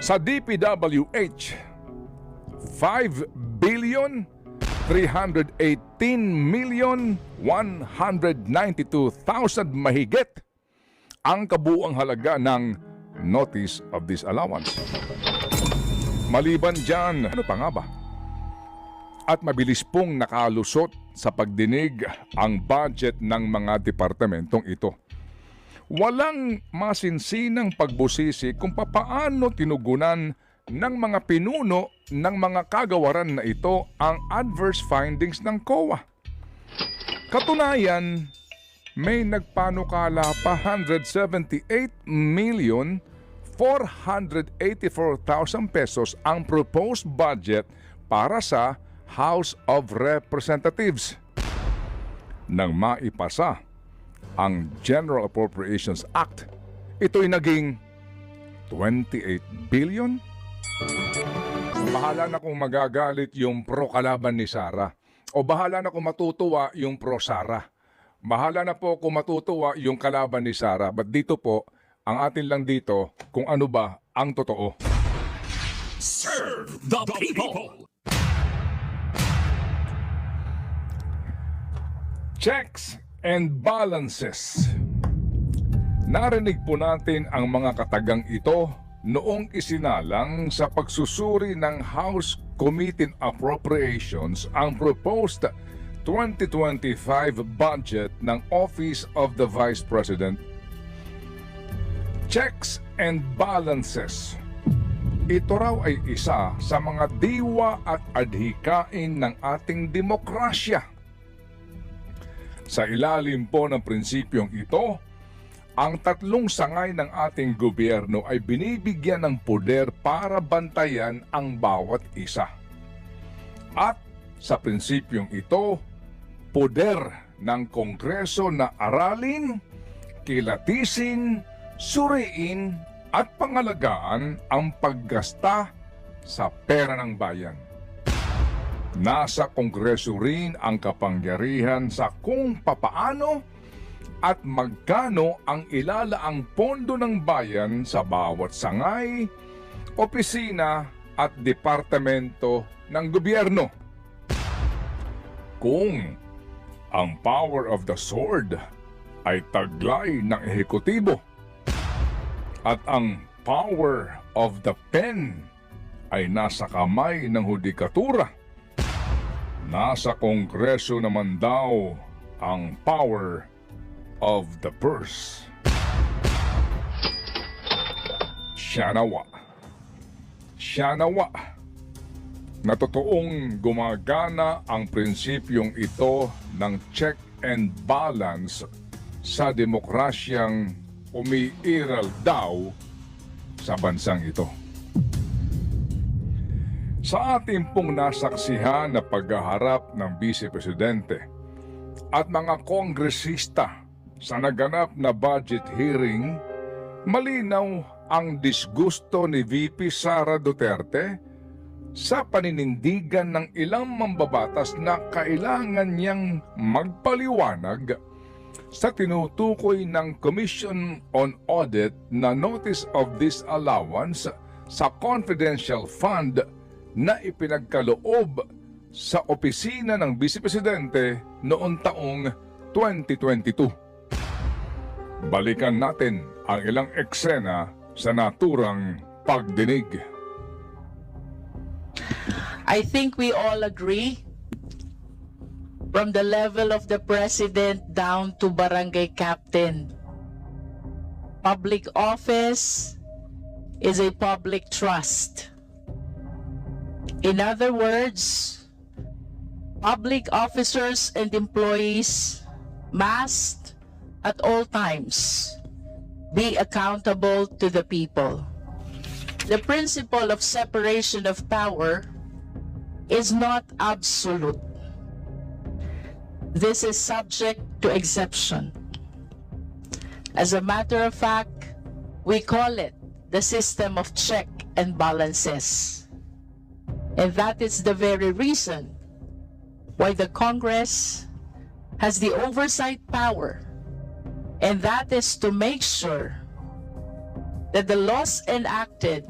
Sa DPWH, 5,318,192,000 mahigit ang kabuuang halaga ng Notice of Disallowance. Maliban dyan, ano pa nga ba? At mabilis pong nakalusot sa pagdinig ang budget ng mga departamentong ito. Walang masinsinang pagbusisi kung papaano tinugunan ng mga pinuno ng mga kagawaran na ito ang adverse findings ng COA. Katunayan, may nagpanukala pa 178,484,000 pesos ang proposed budget para sa House of Representatives. Nang maipasa ang General Appropriations Act, ito'y naging 28 billion. Bahala na kung magagalit yung pro-kalaban ni Sara o bahala na kung matutuwa yung pro-Sara. Bahala na po kung matutuwa yung kalaban ni Sara. But dito po, ang atin lang dito kung ano ba ang totoo. Serve the people! Checks and balances. Narinig po natin ang mga katagang ito noong isinalang sa pagsusuri ng House Committee on Appropriations ang proposed 2025 budget ng Office of the Vice President. Checks and balances. Ito raw ay isa sa mga diwa at adhikain ng ating demokrasya. Sa ilalim po ng prinsipyong ito, ang tatlong sangay ng ating gobyerno ay binibigyan ng poder para bantayan ang bawat isa. At sa prinsipyong ito, poder ng Kongreso na aralin, kilatisin, suriin at pangalagaan ang paggasta sa pera ng bayan. Nasa Kongreso rin ang kapangyarihan sa kung papaano at magkano ang ilalaang pondo ng bayan sa bawat sangay, opisina at departamento ng gobyerno. Kung ang power of the sword ay taglay ng ehekutibo at ang power of the pen ay nasa kamay ng hudikatura, nasa Kongreso naman daw ang power of the purse. Siya nawa na totoong gumagana ang prinsipyong ito ng check and balance sa demokrasyang umiiral daw sa bansang ito. Sa ating pong nasaksihan na paghaharap ng Vice Presidente at mga kongresista sa naganap na budget hearing, malinaw ang disgusto ni VP Sara Duterte sa paninindigan ng ilang mambabatas na kailangan niyang magpaliwanag sa tinutukoy ng Commission on Audit na Notice of Disallowance sa confidential fund na ipinagkaloob sa opisina ng Vice Presidente noong taong 2022. Balikan natin ang ilang eksena sa naturang pagdinig. I think we all agree, from the level of the President down to barangay captain, public office is a public trust. In other words, public officers and employees must at all times be accountable to the people. The principle of separation of power is not absolute. This is subject to exception. As a matter of fact, we call it the system of check and balances. And that is the very reason why the Congress has the oversight power, and that is to make sure that the laws enacted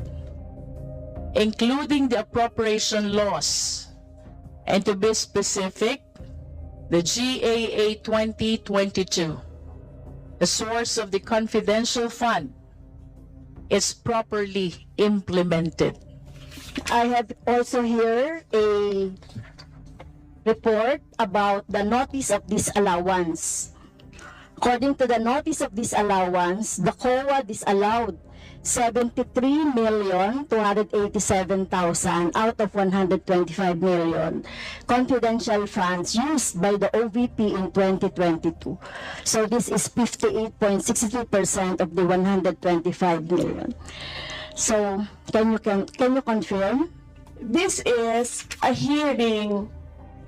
including the appropriation laws, and to be specific, the GAA 2022, the source of the confidential fund, is properly implemented. I have also here a report about the notice of disallowance. According to the notice of disallowance, the COA disallowed 73,287,000 out of 125 million confidential funds used by the OVP in 2022. So this is 58.63% of the 125 million. So can you confirm? This is a hearing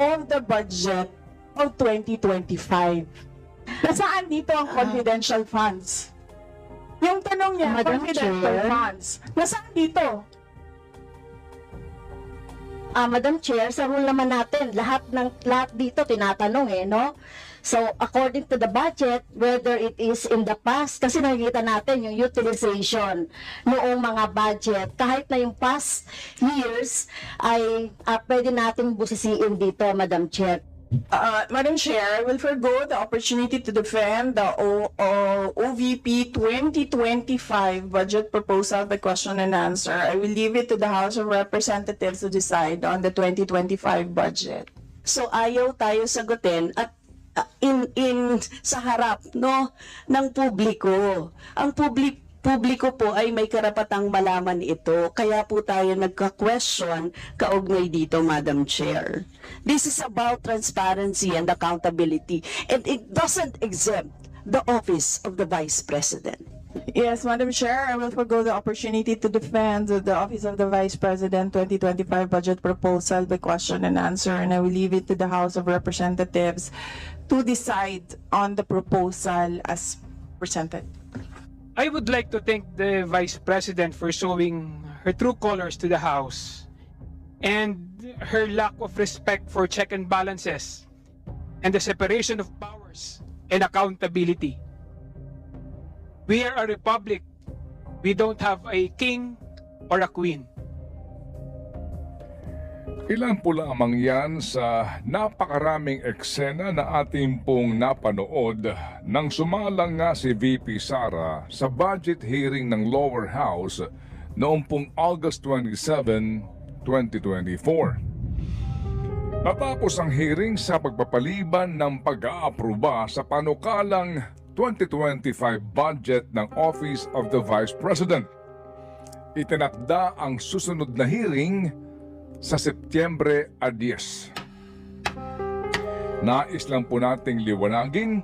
on the budget of 2025. Nasaan dito ang confidential funds? Yung tanong niya, Madam confidential Chair. funds. Nasaan dito? Madam Chair, sa rule naman natin, lahat dito tinatanong no? So, according to the budget, whether it is in the past, kasi nakikita natin yung utilization noong mga budget, kahit na yung past years, ay pwede nating busisiin dito, Madam Chair. Madam Chair, I will forgo the opportunity to defend the OVP 2025 budget proposal by question and answer. I will leave it to the House of Representatives to decide on the 2025 budget. So ayaw tayo sagutin at sa harap ng publiko. Ang publiko po ay may karapatang malaman ito. Kaya po tayo nagka-question kaugnay dito, Madam Chair. This is about transparency and accountability, and it doesn't exempt the office of the Vice President. Yes, Madam Chair, I will forgo the opportunity to defend the Office of the Vice President 2025 budget proposal by question and answer, and I will leave it to the House of Representatives to decide on the proposal as presented. I would like to thank the Vice President for showing her true colors to the House and her lack of respect for check and balances and the separation of powers and accountability. We are a republic. We don't have a king or a queen. Ilan po lamang yan sa napakaraming eksena na ating pong napanood nang sumalang nga si VP Sara sa budget hearing ng Lower House noong pong August 27, 2024. Natapos ang hearing sa pagpapaliban ng pag-aapruba sa panukalang 2025 budget ng Office of the Vice President. Itinakda ang susunod na hearing sa Setyembre 10. Nais lang po nating liwanagin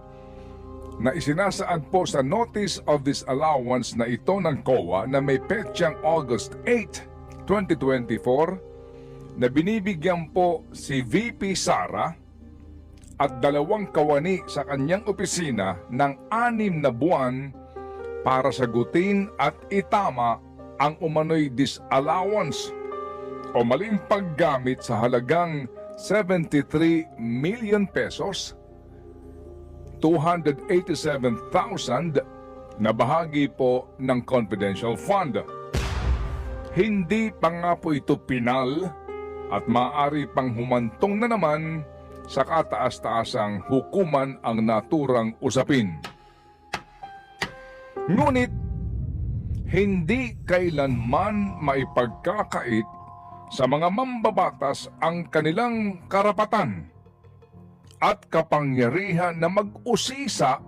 na isinasaad po sa Notice of Disallowance na ito ng COA na may petsang August 8, 2024 na binibigyan po si VP Sara at 2 kawani sa kanyang opisina ng 6 na buwan para sagutin at itama ang umano'y disallowance o maling paggamit sa halagang 73 million pesos, 287,000 na bahagi po ng confidential fund. Hindi pa nga po ito pinal at maaari pang humantong na naman sa kataas-taasang hukuman ang naturang usapin. Ngunit, hindi kailanman maipagkakait sa mga mambabatas ang kanilang karapatan at kapangyarihan na mag-usisa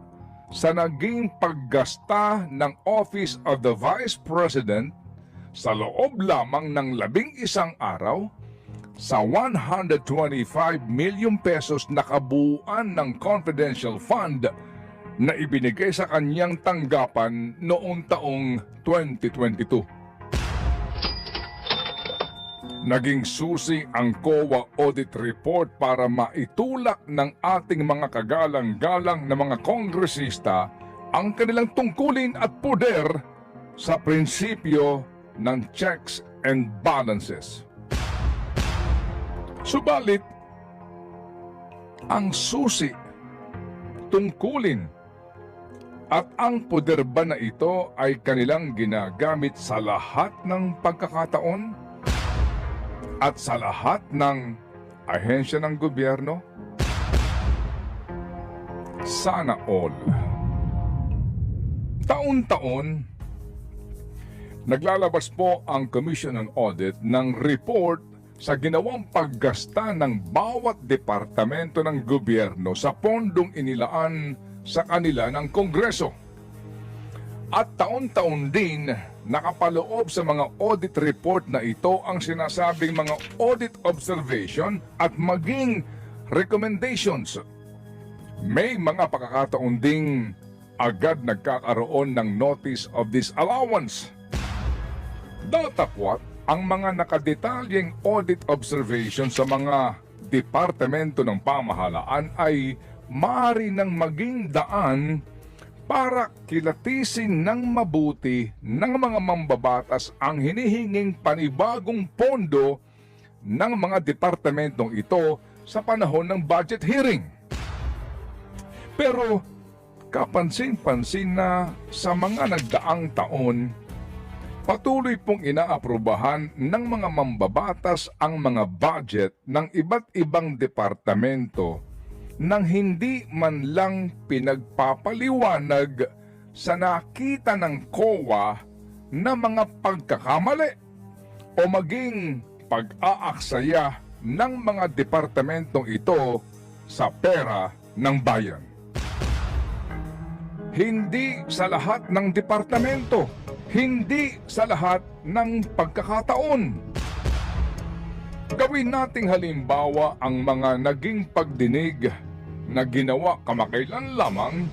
sa naging paggasta ng Office of the Vice President sa loob lamang ng 11 araw sa 125 million pesos na kabuuan ng confidential fund na ibinigay sa kanyang tanggapan noong taong 2022. Naging susi ang COA audit report para maitulak ng ating mga kagalang-galang na mga kongresista ang kanilang tungkulin at poder sa prinsipyo ng checks and balances. Subalit, ang susi, tungkulin, at ang poder ba na ito ay kanilang ginagamit sa lahat ng pagkakataon? at sa lahat ng ahensya ng gobyerno? Sana all. Taon-taon, naglalabas po ang Commission on Audit ng report sa ginawang paggasta ng bawat departamento ng gobyerno sa pondong inilaan sa kanila ng Kongreso. At taon-taon din nakapaloob sa mga audit report na ito ang sinasabing mga audit observation at maging recommendations. May mga pagkakataon ding agad nagkakaroon ng notice of disallowance. Datapwat, ang mga nakadetalyeng audit observation sa mga departamento ng pamahalaan ay maaari nang maging daan para kilatisin ng mabuti ng mga mambabatas ang hinihinging panibagong pondo ng mga departamentong ito sa panahon ng budget hearing. Pero kapansin-pansin na sa mga nagdaang taon, patuloy pong inaaprubahan ng mga mambabatas ang mga budget ng iba't ibang departamento nang hindi man lang pinagpapaliwanag sa nakita ng COA na mga pagkakamali o maging pag-aaksaya ng mga departamentong ito sa pera ng bayan. Hindi sa lahat ng departamento, hindi sa lahat ng pagkakataon. Gawin nating halimbawa ang mga naging pagdinig na ginawa kamakailan lamang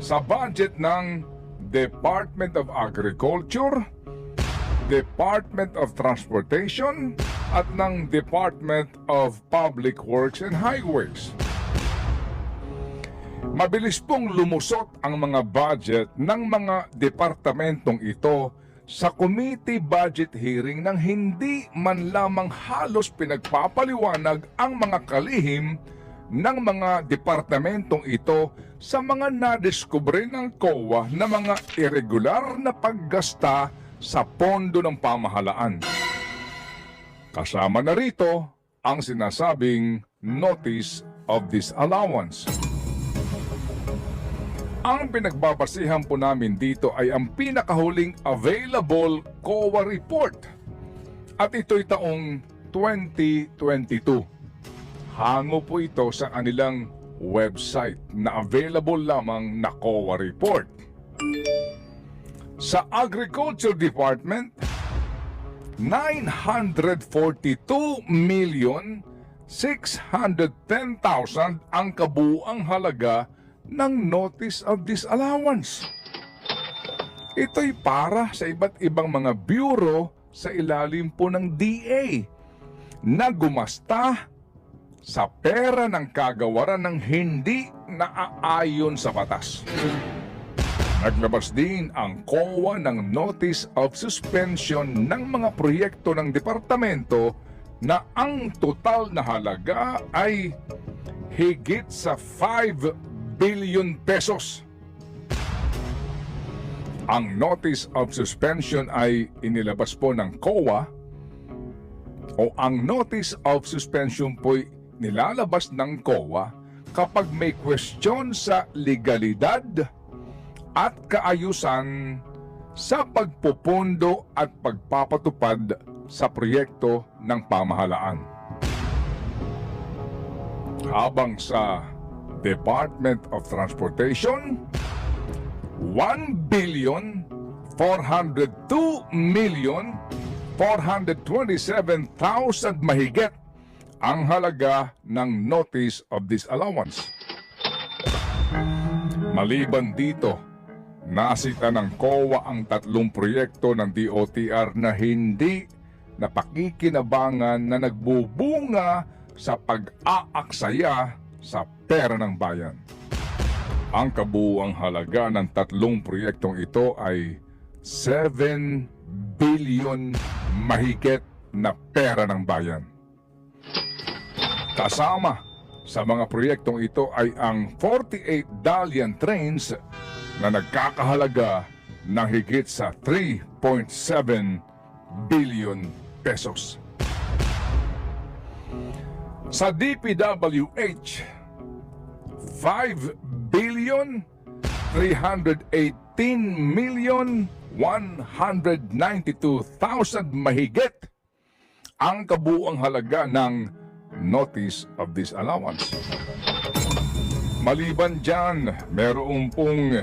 sa budget ng Department of Agriculture, Department of Transportation at ng Department of Public Works and Highways. Mabilis pong lumusot ang mga budget ng mga departamentong ito sa committee budget hearing nang hindi man lamang halos pinagpapaliwanag ang mga kalihim ng mga departamentong ito sa mga nadiskubre ng COA na mga irregular na paggasta sa pondo ng pamahalaan. Kasama na rito ang sinasabing Notice of Disallowance. Ang pinagbabasihan po namin dito ay ang pinakahuling available COA report at ito'y taong 2022. Hango po ito sa kanilang website na available lamang na COA report. Sa Agriculture Department, 942,610,000 ang kabuuang halaga ng Notice of Disallowance. Ito'y para sa iba't ibang mga bureau sa ilalim po ng DA na gumasta sa pera ng kagawaran ng hindi naaayon sa batas. Naglabas din ang COA ng Notice of Suspension ng mga proyekto ng departamento na ang total na halaga ay higit sa 5 billion pesos. Ang Notice of Suspension ay inilabas po ng COA o ang Notice of Suspension po'y nilalabas ng COA kapag may question sa legalidad at kaayusan sa pagpupundo at pagpapatupad sa proyekto ng pamahalaan. Habang sa Department of Transportation, 1,402,427,000 mahigit ang halaga ng Notice of Disallowance. Maliban dito, nasita ng COA ang 3 proyekto ng DOTR na hindi napakikinabangan na nagbubunga sa pag-aaksaya sa pera ng bayan. Ang kabuuang halaga ng 3 proyektong ito ay 7 billion mahigit na pera ng bayan. Kasama sa mga proyektong ito ay ang 48 Dalian trains na nagkakahalaga ng higit sa 3.7 billion pesos. Sa DPWH, 5 billion 318 million 192,000 mahigit ang kabuuang halaga ng Notice of Disallowance. Maliban dyan, merong pong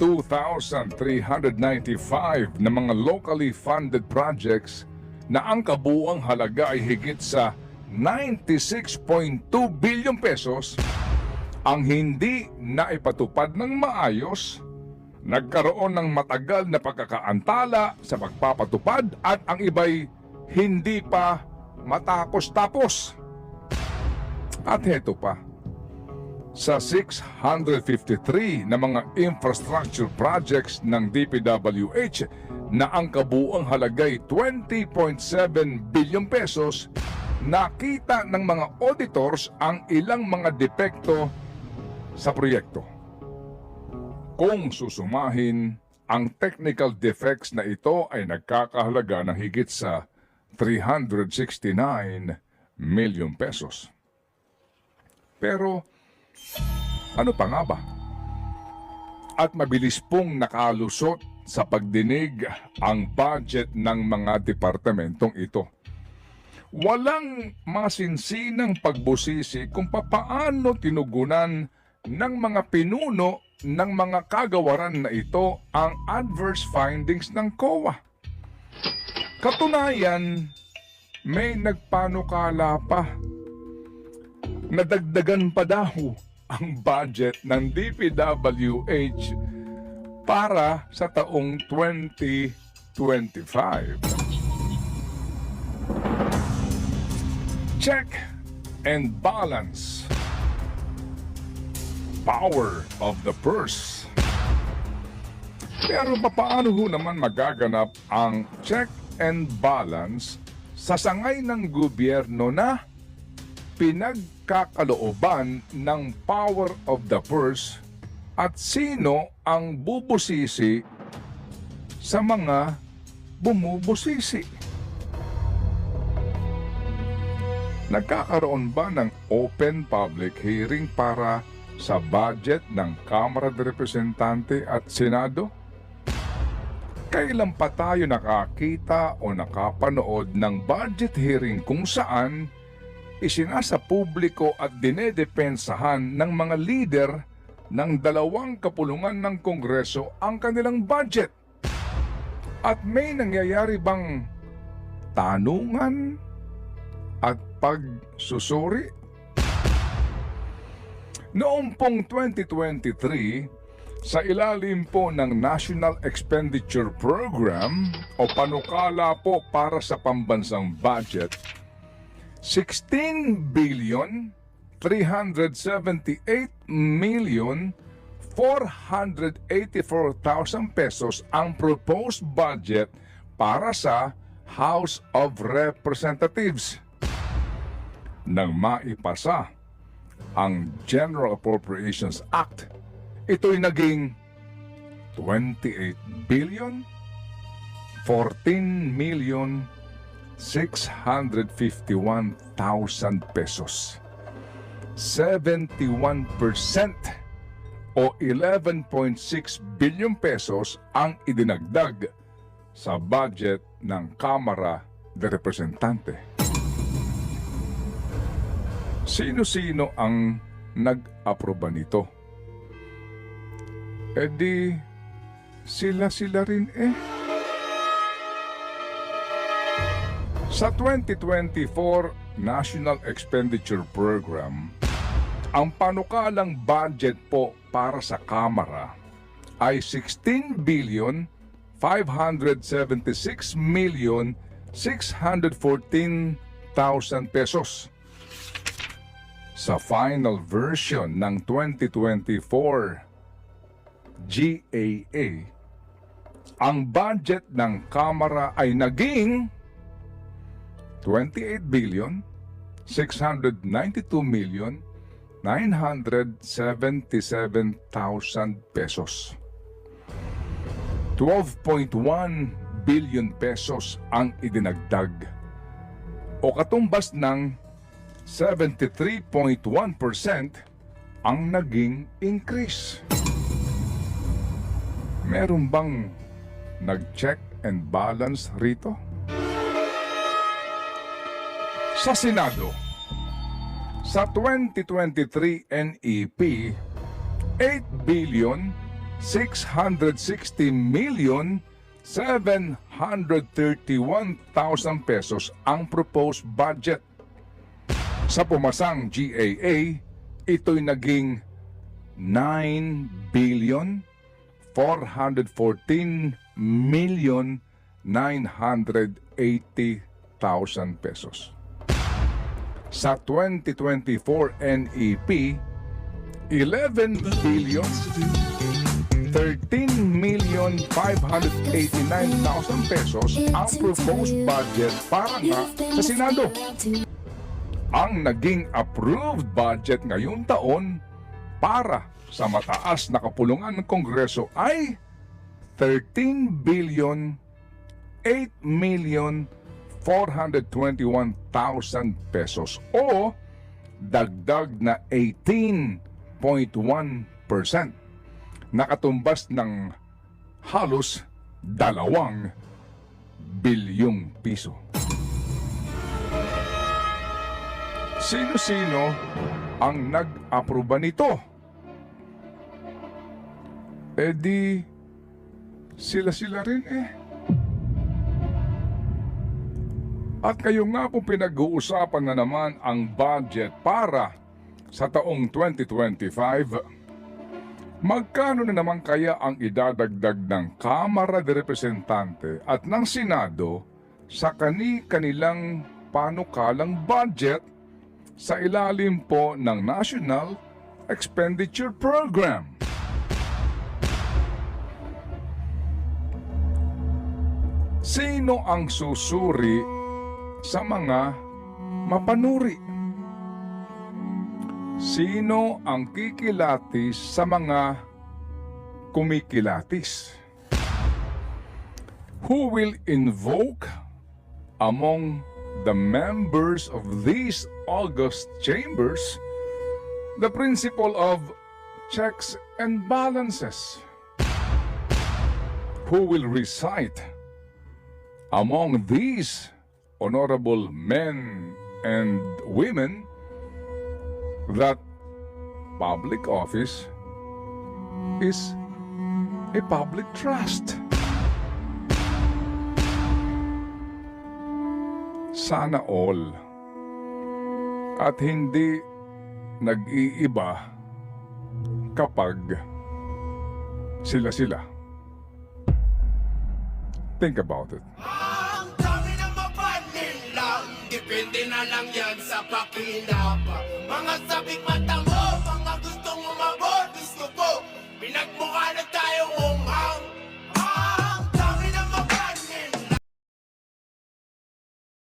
2,395 na mga locally funded projects na ang kabuuang halaga ay higit sa 96.2 billion pesos ang hindi naipatupad ng maayos, nagkaroon ng matagal na pagkakaantala sa pagpapatupad at ang iba'y hindi pa matapos-tapos. At heto pa, sa 653 na mga infrastructure projects ng DPWH na ang kabuuang halagay 20.7 billion pesos, nakita ng mga auditors ang ilang mga depekto sa proyekto. Kung susumahin, ang technical defects na ito ay nagkakahalaga ng higit sa 369 million pesos. Pero ano pa nga ba? At mabilis pong nakalusot sa pagdinig ang budget ng mga departamentong ito. Walang masinsinang pagbusisi kung papaano tinugunan ng mga pinuno ng mga kagawaran na ito ang adverse findings ng COA. Katunayan, may nagpanukala pa. Nadagdagan pa daw ang budget ng DPWH para sa taong 2025. Check and balance. Power of the purse. Pero paano ho naman magaganap ang check and balance sa sangay ng gobyerno na pinagkakalooban ng power of the purse at sino ang bubusisi sa mga bumubusisi? Nagkakaroon ba ng open public hearing para sa budget ng Kamara de Representante at Senado? Kailan pa tayo nakakita o nakapanood ng budget hearing kung saan isinasa publiko at dinedepensahan ng mga lider ng dalawang kapulungan ng Kongreso ang kanilang budget? At may nangyayari bang tanungan at pagsusuri? Noong pong 2023, sa ilalim po ng National Expenditure Program o panukala po para sa pambansang budget, 16 billion 378 million 484,000 pesos ang proposed budget para sa House of Representatives. Nang maipasa ang General Appropriations Act, ito'y naging 28 billion 14 million 651,000 pesos. 71% o 11.6 billion pesos ang idinagdag sa budget ng Kamara de Representante. Sino-sino ang nag-aproba nito? E di, sila-sila rin eh. Sa 2024 National Expenditure Program, ang panukalang budget po para sa Kamara ay 16 billion 576 million 614,000 pesos. Sa final version ng 2024 GAA, ang budget ng Kamara ay naging 28 billion 692 million 977,000 pesos. 12.1 billion pesos ang idinagdag o katumbas ng 73.1% ang naging increase. Meron bang nag-check and balance rito? Sa Senado, sa 2023 NEP, 8,660,731,000 pesos ang proposed budget. Sa pumasang GAA, ito'y naging 9,414,980,000 pesos. Sa 2024 NEP, 11,013,589,000 pesos ang proposed budget para nga sa Senado. Ang naging approved budget ngayong taon para sa mataas na kapulungan ng Kongreso ay 13,008,421,000 pesos o dagdag na 18.1%. Nakatumbas ng halos 2 bilyong piso. Sino-sino ang nag-aproba nito? Eh di, sila-sila rin eh. At kayo nga po pinag-uusapan na naman ang budget para sa taong 2025. Magkano na naman kaya ang idadagdag ng Kamara de Representante at ng Senado sa kani-kanilang panukalang budget sa ilalim po ng National Expenditure Program? Sino ang susuri sa mga mapanuri? Sino ang kikilatis sa mga kumikilatis? Who will invoke among the members of these august chambers the principle of checks and balances? Who will recite among these honorable men and women that public office is a public trust? Sana all. At hindi nag-iiba kapag sila-sila. Think about it. Ang dami ng mapanin lang, depende na lang yan sa pakinap. Mga sabik mata